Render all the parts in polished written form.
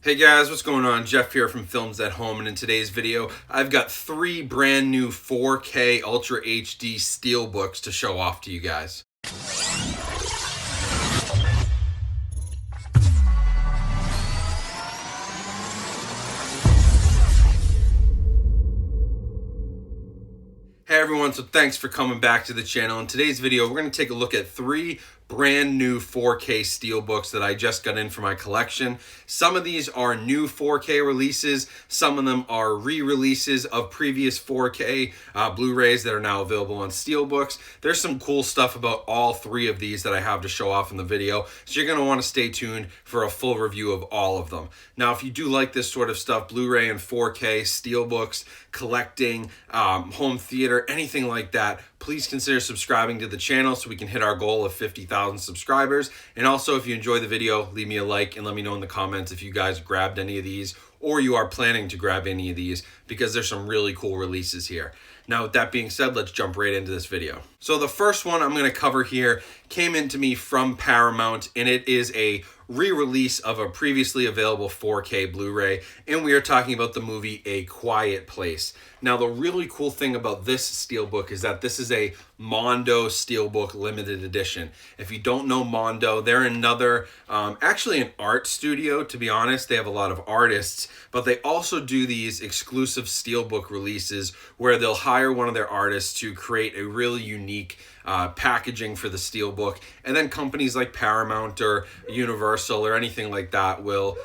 Hey guys, what's going on? Jeff here from Films at Home, and in today's video, I've got 3 brand new 4K Ultra HD Steelbooks to show off to you guys. Hey everyone, so thanks for coming back to the channel. In today's video, we're going to take a look at 3 brand new 4K Steelbooks that I just got in for my collection. Some of these are new 4K releases, some of them are re-releases of previous 4K Blu-rays that are now available on Steelbooks. There's some cool stuff about all 3 of these that I have to show off in the video, so you're going to want to stay tuned for a full review of all of them. Now, if you do like this sort of stuff, Blu-ray and 4K, Steelbooks, collecting, home theater, anything like that, please consider subscribing to the channel so we can hit our goal of 50,000 subscribers. And also, if you enjoy the video, leave me a like and let me know in the comments if you guys grabbed any of these or you are planning to grab any of these, because there's some really cool releases here. Now, with that being said, let's jump right into this video. So the first one I'm going to cover here came into me from Paramount, and it is a re-release of a previously available 4K Blu-ray, and we are talking about the movie A Quiet Place. Now, the really cool thing about this Steelbook is that this is a Mondo Steelbook limited edition. If you don't know Mondo, they're another, actually an art studio, to be honest. They have a lot of artists, but they also do these exclusive Steelbook releases where they'll hire one of their artists to create a really unique packaging for the Steelbook, and then companies like Paramount or Universal or anything like that will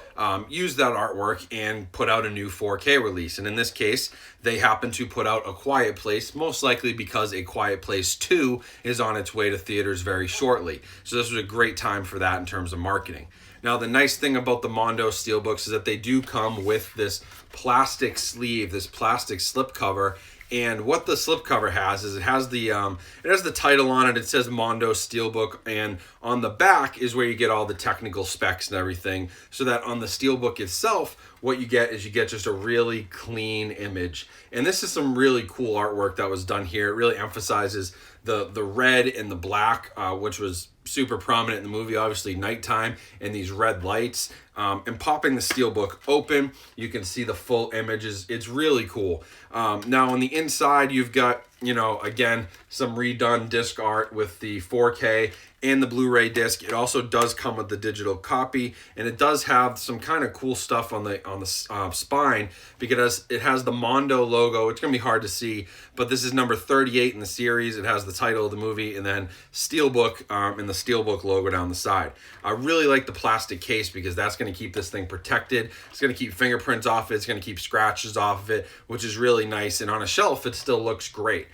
use that artwork and put out a new 4K release. And in this case, they happen to put out A Quiet Place, most likely because A Quiet Place 2 is on its way to theaters very shortly. So this was a great time for that in terms of marketing. Now, the nice thing about the Mondo Steelbooks is that they do come with this plastic sleeve, this plastic slipcover. And what the slipcover has is it has the title on it. It says Mondo Steelbook, and on the back is where you get all the technical specs and everything, so that on the Steelbook itself, what you get is you get just a really clean image. And this is some really cool artwork that was done here. It really emphasizes the red and the black, which was super prominent in the movie, obviously nighttime, and these red lights. And popping the Steelbook open, you can see the full images. It's really cool. Now on the inside, you've got, again, some redone disc art with the 4K and the Blu-ray disc. It also does come with the digital copy, and it does have some kind of cool stuff on the spine, because it has the Mondo logo. It's gonna be hard to see, but this is number 38 in the series. It has the title of the movie and then Steelbook and the Steelbook logo down the side. I really like the plastic case because that's going to keep this thing protected. It's going to keep fingerprints off it. It's going to keep scratches off of it, which is really nice. And on a shelf, it still looks great.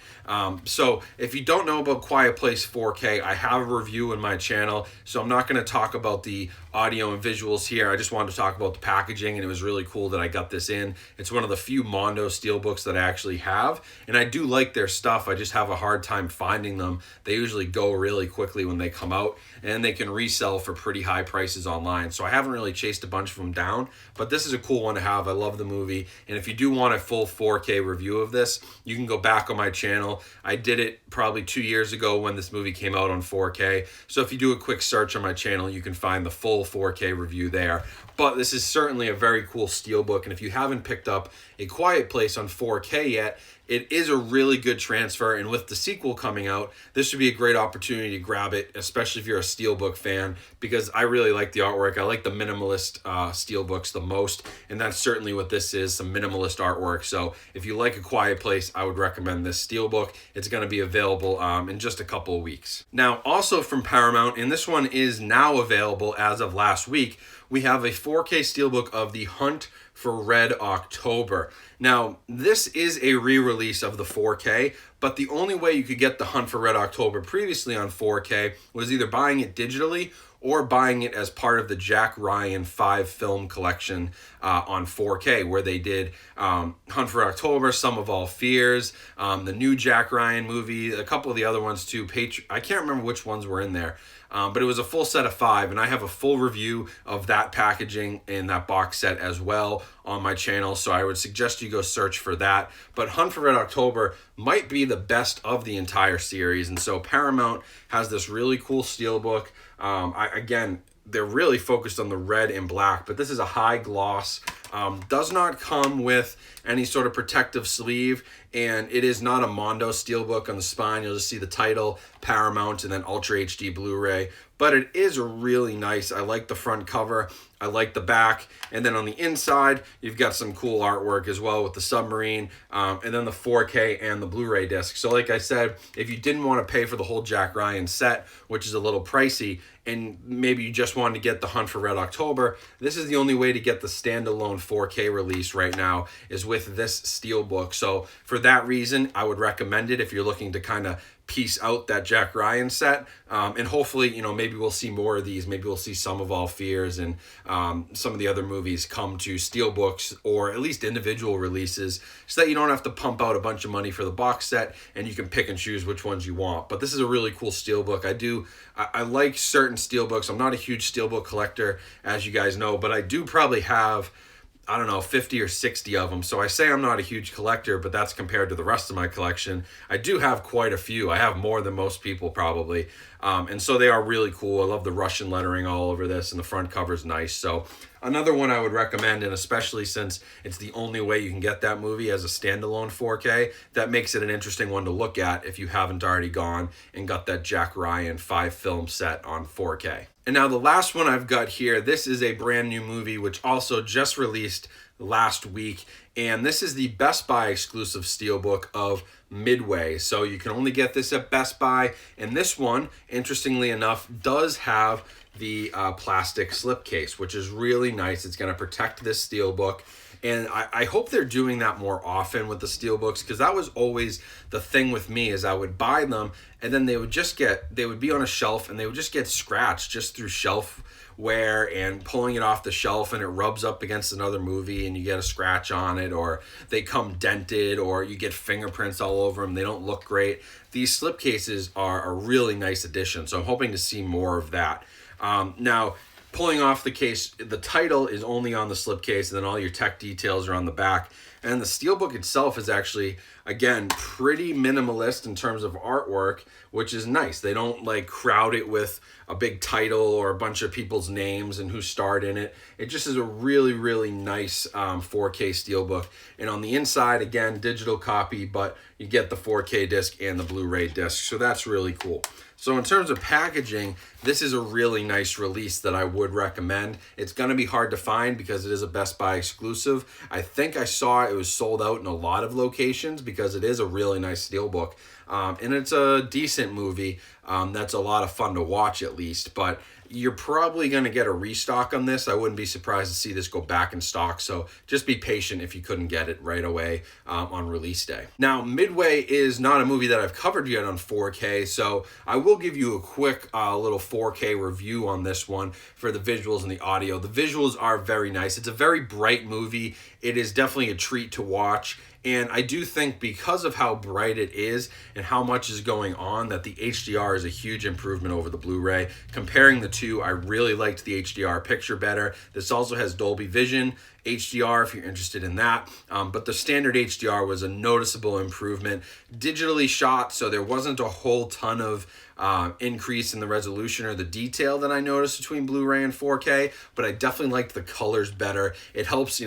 So if you don't know about Quiet Place 4K, I have a review in my channel, so I'm not going to talk about the audio and visuals here. I just wanted to talk about the packaging, and it was really cool that I got this in. It's one of the few Mondo Steelbooks that I actually have, and I do like their stuff. I just have a hard time finding them. They usually go really quickly when they come out, and they can resell for pretty high prices online. So I haven't really chased a bunch of them down, but this is a cool one to have. I love the movie, and if you do want a full 4K review of this, you can go back on my channel. I did it probably 2 years ago when this movie came out on 4K. So if you do a quick search on my channel, you can find the full 4K review there. But this is certainly a very cool Steelbook, and if you haven't picked up A Quiet Place on 4K yet, it is a really good transfer, and with the sequel coming out, this should be a great opportunity to grab it, especially if you're a Steelbook fan, because I really like the artwork. I like the minimalist Steelbooks the most, and that's certainly what this is, some minimalist artwork. So if you like A Quiet Place, I would recommend this Steelbook. It's going to be available in just a couple of weeks. Now, also from Paramount, and this one is now available as of last week, we have a 4K Steelbook of The Hunt for Red October. Now, this is a re-release of the 4K, but the only way you could get The Hunt for Red October previously on 4K was either buying it digitally or buying it as part of the Jack Ryan 5-film collection on 4K, where they did Hunt for October, Sum of All Fears, the new Jack Ryan movie, a couple of the other ones too. I can't remember which ones were in there. But it was a full set of 5, and I have a full review of that packaging and that box set as well on my channel, so I would suggest you go search for that. But Hunt for Red October might be the best of the entire series, and so Paramount has this really cool Steelbook. Again, they're really focused on the red and black, but this is a high gloss. Does not come with any sort of protective sleeve, and it is not a Mondo Steelbook on the spine. You'll just see the title, Paramount, and then Ultra HD Blu-ray. But it is really nice. I like the front cover. I like the back. And then on the inside, you've got some cool artwork as well with the submarine, and then the 4K and the Blu-ray disc. So like I said, if you didn't want to pay for the whole Jack Ryan set, which is a little pricey, and maybe you just wanted to get the Hunt for Red October, this is the only way to get the standalone 4K release right now, is with this Steelbook. So for that reason, I would recommend it if you're looking to kind of piece out that Jack Ryan set, and hopefully, you know, maybe we'll see more of these. Maybe we'll see Sum of All Fears and some of the other movies come to Steelbooks, or at least individual releases, so that you don't have to pump out a bunch of money for the box set, and you can pick and choose which ones you want. But this is a really cool Steelbook. I like certain Steelbooks. I'm not a huge Steelbook collector, as you guys know, but I do probably have, I don't know, 50 or 60 of them. So I say I'm not a huge collector, but that's compared to the rest of my collection. I do have quite a few. I have more than most people probably. And so they are really cool. I love the Russian lettering all over this, and the front cover's nice. So another one I would recommend, and especially since it's the only way you can get that movie as a standalone 4K, that makes it an interesting one to look at if you haven't already gone and got that Jack Ryan 5-film set on 4K. And now the last one I've got here, this is a brand new movie which also just released last week, and this is the Best Buy exclusive Steelbook of Midway. So you can only get this at Best Buy, and this one, interestingly enough, does have the plastic slipcase, which is really nice. It's going to protect this Steelbook. And I hope they're doing that more often with the Steelbooks, because that was always the thing with me, is I would buy them and then they would be on a shelf and they would just get scratched just through shelf wear and pulling it off the shelf, and it rubs up against another movie and you get a scratch on it, or they come dented, or you get fingerprints all over them. They don't look great. These slipcases are a really nice addition, so I'm hoping to see more of that. Now, pulling off the case, the title is only on the slipcase, and then all your tech details are on the back. And the Steelbook itself is actually, again, pretty minimalist in terms of artwork, which is nice. They don't like crowd it with a big title or a bunch of people's names and who starred in it. It just is a really, really nice 4K Steelbook. And on the inside, again, digital copy, but you get the 4K disc and the Blu-ray disc. So that's really cool. So in terms of packaging, this is a really nice release that I would recommend. It's going to be hard to find because it is a Best Buy exclusive. I think I saw it was sold out in a lot of locations because it is a really nice Steelbook. And it's a decent movie. That's a lot of fun to watch, at least. But you're probably going to get a restock on this. I wouldn't be surprised to see this go back in stock. So just be patient if you couldn't get it right away on release day. Now, Midway is not a movie that I've covered yet on 4K. So I will give you a quick little 4K review on this one for the visuals and the audio. The visuals are very nice. It's a very bright movie. It is definitely a treat to watch. And I do think because of how bright it is and how much is going on, that the HDR is a huge improvement over the Blu-ray. Comparing the two, I really liked the HDR picture better. This also has Dolby Vision HDR if you're interested in that. But the standard HDR was a noticeable improvement. Digitally shot, so there wasn't a whole ton of increase in the resolution or the detail that I noticed between Blu-ray and 4K, but I definitely liked the colors better. It helps,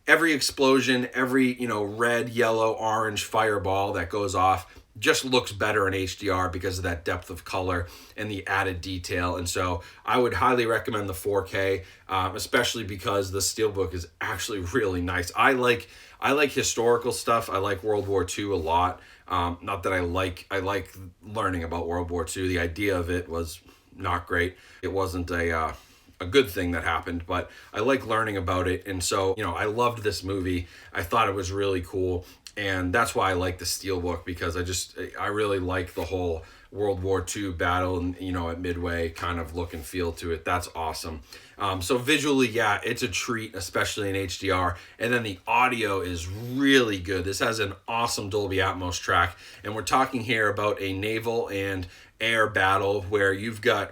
every explosion, every, red, yellow, orange fireball that goes off just looks better in HDR because of that depth of color and the added detail. And so I would highly recommend the 4K, especially because the Steelbook is actually really nice. I like historical stuff. I like World War II a lot. Not that I like learning about World War II. The idea of it was not great. It wasn't a good thing that happened, but I like learning about it. And so, I loved this movie. I thought it was really cool. And that's why I like the Steelbook, because I really like the whole World War II battle and, at Midway kind of look and feel to it. That's awesome. So visually, yeah, it's a treat, especially in HDR. And then the audio is really good. This has an awesome Dolby Atmos track. And we're talking here about a naval and air battle where you've got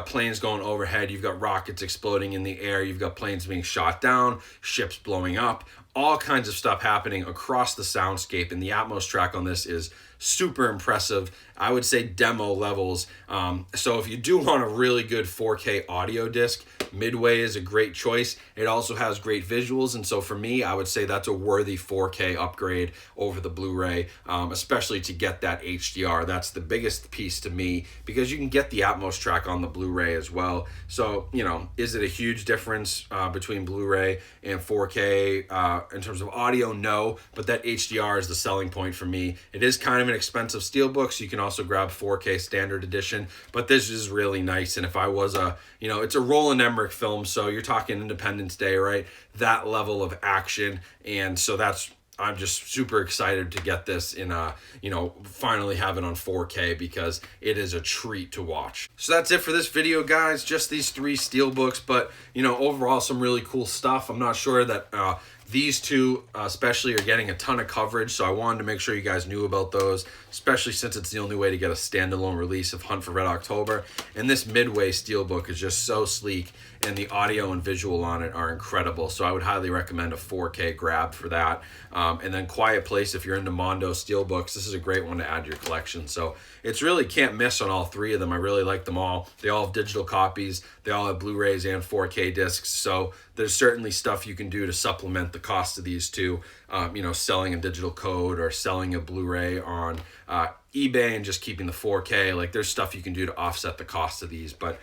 planes going overhead, you've got rockets exploding in the air, you've got planes being shot down, ships blowing up, all kinds of stuff happening across the soundscape, and the Atmos track on this is super impressive. I would say demo levels. So if you do want a really good 4K audio disc, Midway is a great choice. It also has great visuals, and so for me, I would say that's a worthy 4K upgrade over the Blu-ray, especially to get that HDR. That's the biggest piece to me, because you can get the Atmos track on the Blu-ray as well. So, you know, is it a huge difference between Blu-ray and 4K in terms of audio? No, but that HDR is the selling point for me. It is kind of an expensive Steelbook, so you can also grab 4K standard edition, but this is really nice. And if I was it's a Roland Emmerich film, so you're talking Independence Day, right? That level of action, and so I'm just super excited to get this in finally have it on 4K, because it is a treat to watch. So that's it for this video, guys. Just these 3 Steelbooks, but overall some really cool stuff. I'm not sure that these two especially are getting a ton of coverage, so I wanted to make sure you guys knew about those, especially since it's the only way to get a standalone release of Hunt for Red October. And this Midway Steelbook is just so sleek, and the audio and visual on it are incredible, so I would highly recommend a 4K grab for that. And then Quiet Place, if you're into Mondo Steelbooks, this is a great one to add to your collection. So it's really can't miss on all 3 of them. I really like them all. They all have digital copies, they all have Blu-rays and 4K discs, so there's certainly stuff you can do to supplement the cost of these two. Selling a digital code or selling a Blu-ray on eBay and just keeping the 4K. Like, there's stuff you can do to offset the cost of these. But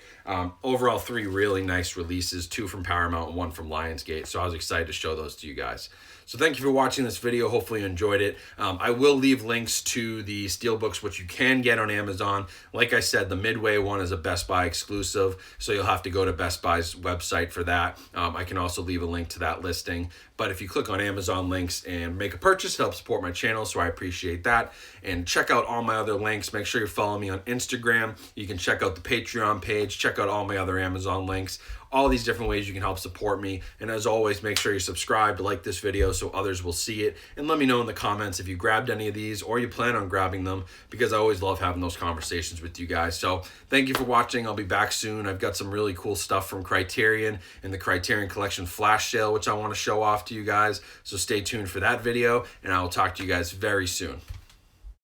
overall, 3 really nice releases, 2 from Paramount and 1 from Lionsgate. So I was excited to show those to you guys. So thank you for watching this video. Hopefully you enjoyed it. I will leave links to the Steelbooks, which you can get on Amazon. Like I said, the Midway one is a Best Buy exclusive, so you'll have to go to Best Buy's website for that. I can also leave a link to that listing. But if you click on Amazon links and make a purchase, it helps support my channel, so I appreciate that. And check out all my other links. Make sure you follow me on Instagram. You can check out the Patreon page. Check out all my other Amazon links. All these different ways you can help support me. And as always, make sure you subscribe to like this video so others will see it. And let me know in the comments if you grabbed any of these or you plan on grabbing them, because I always love having those conversations with you guys. So thank you for watching. I'll be back soon. I've got some really cool stuff from Criterion and the Criterion Collection flash sale, which I want to show off to you guys. So stay tuned for that video, and I will talk to you guys very soon.